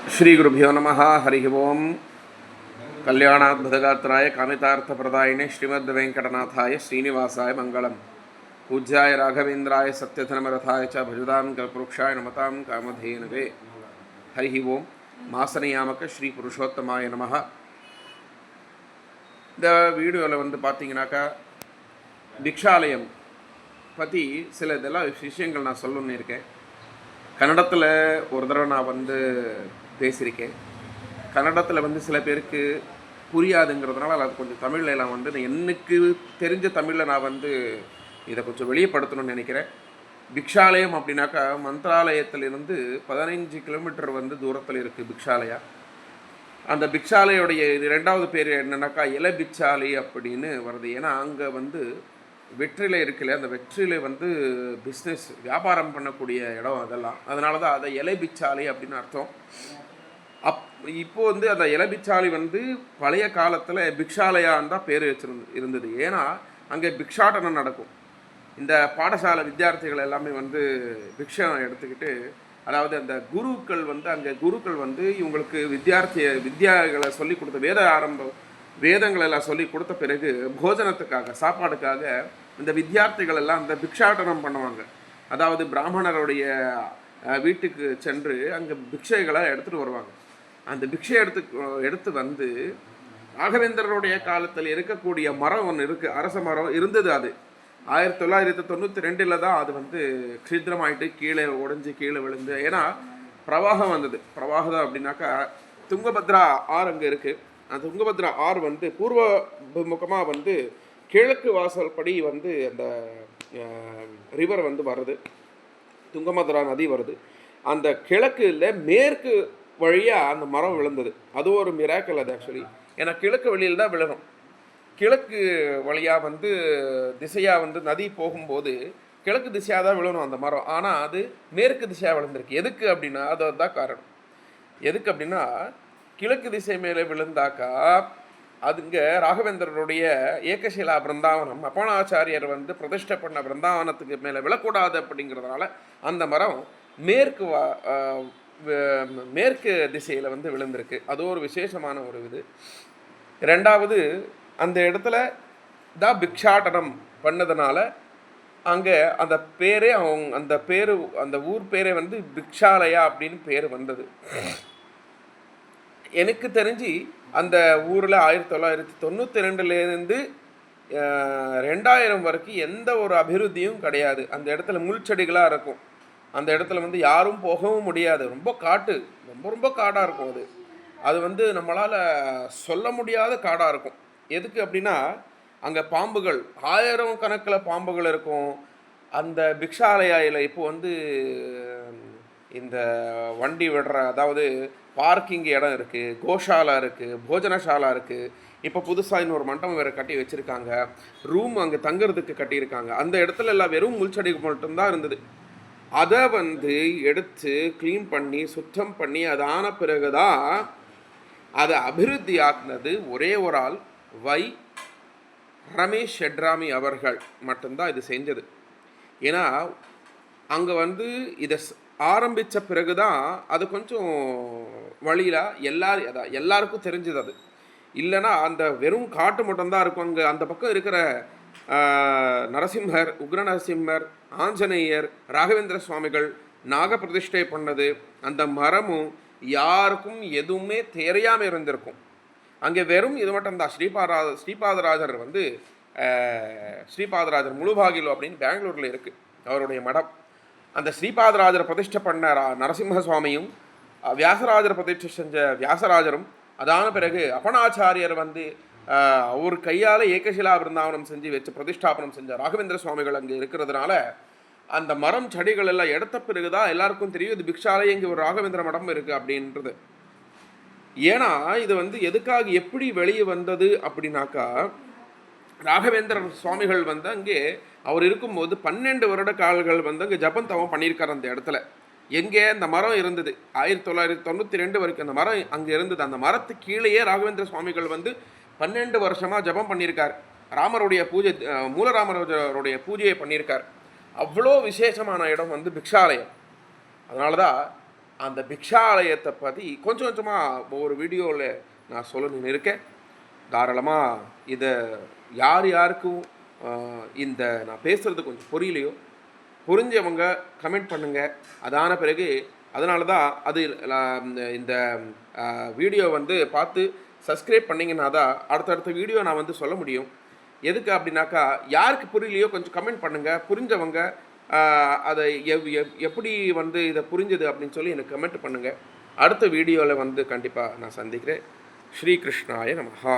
श्रीगुरुभ्यो नमः। हरि ओं। कल्याणाद्भुतगात्राय कामितार्थप्रदायिने श्रीमद्वेङ्कटनाथाय श्रीनिवासाय मङ्गलम्। पूज्याय राघवेन्द्राय सत्यधर्मरथाय च भजतां कल्पवृक्षाय नमतां कामधेनवे। हरि ओं। मासनियामक श्री पुरुषोत्तमाय नमः. இந்த வீடியோவில் பார்த்தீங்கன்னாக்கா பிக்ஷாலயம் பற்றி சில இதெல்லாம் விஷயங்கள் நான் சொல்லணும்னு இருக்கேன். கன்னடத்தில் ஒரு தடவை நான் பேசியிருக்கேன். கன்னடத்தில் சில பேருக்கு புரியாதுங்கிறதுனால அது கொஞ்சம் தமிழில் நான் எனக்கு தெரிஞ்ச தமிழில் நான் இதை கொஞ்சம் வெளியப்படுத்தணும்னு நினைக்கிறேன். பிக்ஷாலயம் அப்படின்னாக்கா மந்திராலயத்திலிருந்து 15 கிலோமீட்டர் தூரத்தில் இருக்குது பிக்ஷாலயா. அந்த பிக்ஷாலையுடைய ரெண்டாவது பேர் என்னன்னாக்கா இலபிச்சாலை அப்படின்னு வருது. ஏன்னா அங்கே வெற்றிலை இருக்குல்ல, அந்த வெற்றிலை பிஸ்னஸ் வியாபாரம் பண்ணக்கூடிய இடம் அதெல்லாம். அதனால தான் அதை இலபிச்சாலை அப்படின்னு அர்த்தம். இப்போது அந்த இலபிச்சாலை பழைய காலத்தில் பிக்ஷாலயான்னு தான் பேர் இருந்தது. ஏன்னா அங்கே பிக்ஷாட்டனம் நடக்கும். இந்த பாடசாலை வித்தியார்த்திகள் எல்லாமே பிக்ஷம் எடுத்துக்கிட்டு, அதாவது அந்த குருக்கள் அங்கே குருக்கள் இவங்களுக்கு வித்யாகளை சொல்லி கொடுத்த வேதங்கள் எல்லாம் சொல்லி கொடுத்த பிறகு போஜனத்துக்காக சாப்பாடுக்காக இந்த வித்தியார்த்திகள் எல்லாம் அந்த பிக்ஷாட்டனம் பண்ணுவாங்க. அதாவது பிராமணருடைய வீட்டுக்கு சென்று அங்கே பிக்ஷைகளை எடுத்துகிட்டு வருவாங்க. அந்த பிக்ஷை எடுத்து ராகவேந்திரருடைய காலத்தில் இருக்கக்கூடிய மரம் ஒன்று இருக்குது, அரச மரம் இருந்தது. அது 1992 தான் அது க்ஷித்ரமாயிட்டு கீழே உடஞ்சி கீழே விழுந்து. ஏன்னா பிரவாகம் வந்தது. பிரவாகம் அப்படின்னாக்கா துங்கபத்ரா ஆறு அங்கே இருக்குது. அந்த துங்கபத்ரா ஆறு பூர்வ முகமாக கிழக்கு வாசல் படி அந்த ரிவர் வருது, துங்கபத்ரா நதி வருது. அந்த கிழக்குல மேற்கு வழியாக அந்த மரம் விழுந்தது. அது ஒரு மிராக்கல் அது ஆக்சுவலி. ஏன்னா கிழக்கு வழியில் தான் விழணும். கிழக்கு வழியாக திசையாக நதி போகும்போது கிழக்கு திசையாக தான் விழணும் அந்த மரம். ஆனால் அது மேற்கு திசையாக விழுந்திருக்கு. எதுக்கு அப்படின்னா அதுதான் காரணம். எதுக்கு அப்படின்னா கிழக்கு திசை மேலே விழுந்தாக்கா அதுங்க ராகவேந்திரருடைய ஏகசீலா பிருந்தாவனம் அப்பனாச்சாரியர் பிரதிஷ்டை பண்ண பிருந்தாவனத்துக்கு மேலே விழக்கூடாது அப்படிங்கிறதுனால அந்த மரம் மேற்கு திசையில் விழுந்திருக்கு. அது ஒரு விசேஷமான ஒரு இது. ரெண்டாவது, அந்த இடத்துல தான் பிக்ஷாட்டனம் பண்ணதுனால அங்கே அந்த பேரே அந்த ஊர் பேரே பிக்ஷாலயா அப்படின்னு பேர் வந்தது. எனக்கு தெரிஞ்சு அந்த ஊரில் 1992லேருந்து 2000 வரைக்கும் எந்த ஒரு அபிவிருத்தியும் கிடையாது. அந்த இடத்துல முள் செடிகளாக இருக்கும். அந்த இடத்துல யாரும் போகவும் முடியாது. ரொம்ப காட்டு, ரொம்ப காடாக இருக்கும். அது நம்மளால் சொல்ல முடியாத காடாக இருக்கும். எதுக்கு அப்படின்னா அங்கே பாம்புகள் 1000 கணக்கில் பாம்புகள் இருக்கும். அந்த பிக்ஷாலயாயில் இப்போ இந்த வண்டி விடுற, அதாவது பார்க்கிங் இடம் இருக்குது, கோஷாலா இருக்குது, போஜனசாலா இருக்குது. இப்போ புதுசாக இன்னொரு மண்டபம் வேறு கட்டி வச்சுருக்காங்க. ரூம் அங்கே தங்குறதுக்கு கட்டியிருக்காங்க. அந்த இடத்துல எல்லாம் வெறும் முள்செடி மட்டும்தான் இருந்தது. அதை எடுத்து க்ளீன் பண்ணி சுத்தம் பண்ணி அதான பிறகு தான் அதை அபிவிருத்தி ஆக்குனது ஒரே ஒரு ஆள், ரமேஷ் ஷெட்ராமி அவர்கள் மட்டும்தான் இது செஞ்சது. ஏன்னா அங்கே இதை ஆரம்பித்த பிறகு தான் அது கொஞ்சம் வழியில் எல்லாருக்கும் தெரிஞ்சது. அது இல்லைன்னா அந்த வெறும் காட்டு மட்டும்தான் இருக்கும். அங்கே அந்த பக்கம் இருக்கிற நரசிம்மர், உக்ர நரசிம்மர், ஆஞ்சநேயர், ராகவேந்திர சுவாமிகள் நாக பிரதிஷ்டை பண்ணது, அந்த மரமும் யாருக்கும் எதுவுமே தெரியாமல் இருந்திருக்கும். அங்கே வெறும் இது மட்டும்தான். ஸ்ரீபாதராஜர் ஸ்ரீபாதராஜர் முழுபாகிலோ அப்படின்னு பெங்களூரில் இருக்குது அவருடைய மடம். அந்த ஸ்ரீபாதராஜரை பிரதிஷ்டை பண்ண நரசிம்ம சுவாமியும் வியாசராஜரை பிரதிஷ்டை செஞ்ச வியாசராஜரும் அதான பிறகு அப்பனாச்சாரியர் அவர் கையால் ஏகசீலா பிருந்தாவனம் செஞ்சு வச்சு பிரதிஷ்டாபனம் செஞ்ச ராகவேந்திர சுவாமிகள் அங்கே இருக்கிறதுனால அந்த மரம் செடிகள் எல்லாம் எடுத்த பிறகு தான் எல்லாருக்கும் தெரியும் இது பிக்ஷாலயம், இங்கே ஒரு ராகவேந்திர மடம் இருக்குது அப்படின்றது. ஏன்னா இது எதுக்காக எப்படி வெளியே வந்தது அப்படின்னாக்கா ராகவேந்திர சுவாமிகள் அங்கே அவர் இருக்கும்போது 12 வருட கால்கள் அங்கே ஜபம் தவம் பண்ணியிருக்கார் அந்த இடத்துல. எங்கே அந்த மரம் இருந்தது 1992 வரைக்கும் அந்த மரம் அங்கே இருந்தது. அந்த மரத்துக்கு கீழேயே ராகவேந்திர சுவாமிகள் 12 வருஷமாக ஜபம் பண்ணியிருக்கார். ராமருடைய பூஜை, மூலராமருடைய பூஜையை பண்ணியிருக்கார். அவ்வளோ விசேஷமான இடம் பிக்ஷாலயம். அதனால தான் அந்த பிக்ஷாலயத்தை பற்றி கொஞ்சம் கொஞ்சமாக ஒவ்வொரு வீடியோவில் நான் சொல்லணும்னு இருக்கேன். தாராளமாக இதை யார் யாருக்கும் இந்த நான் பேசுகிறது கொஞ்சம் புரியலையோ, புரிஞ்சவங்க கமெண்ட் பண்ணுங்கள். அதான பிறகு அதனால தான் அது இந்த வீடியோ வந்து பார்த்து சப்ஸ்கிரைப் பண்ணிங்கன்னா தான் அடுத்தடுத்த வீடியோ நான் வந்து சொல்ல முடியும். எதுக்கு அப்படின்னாக்கா, யாருக்கு புரியலையோ கொஞ்சம் கமெண்ட் பண்ணுங்கள். புரிஞ்சவங்க அதை எப்படி வந்து இதை புரிஞ்சது அப்படின்னு சொல்லி எனக்கு கமெண்ட் பண்ணுங்கள். அடுத்த வீடியோவில் வந்து கண்டிப்பாக நான் சந்திக்கிறேன். ஸ்ரீகிருஷ்ணாய நமஹா.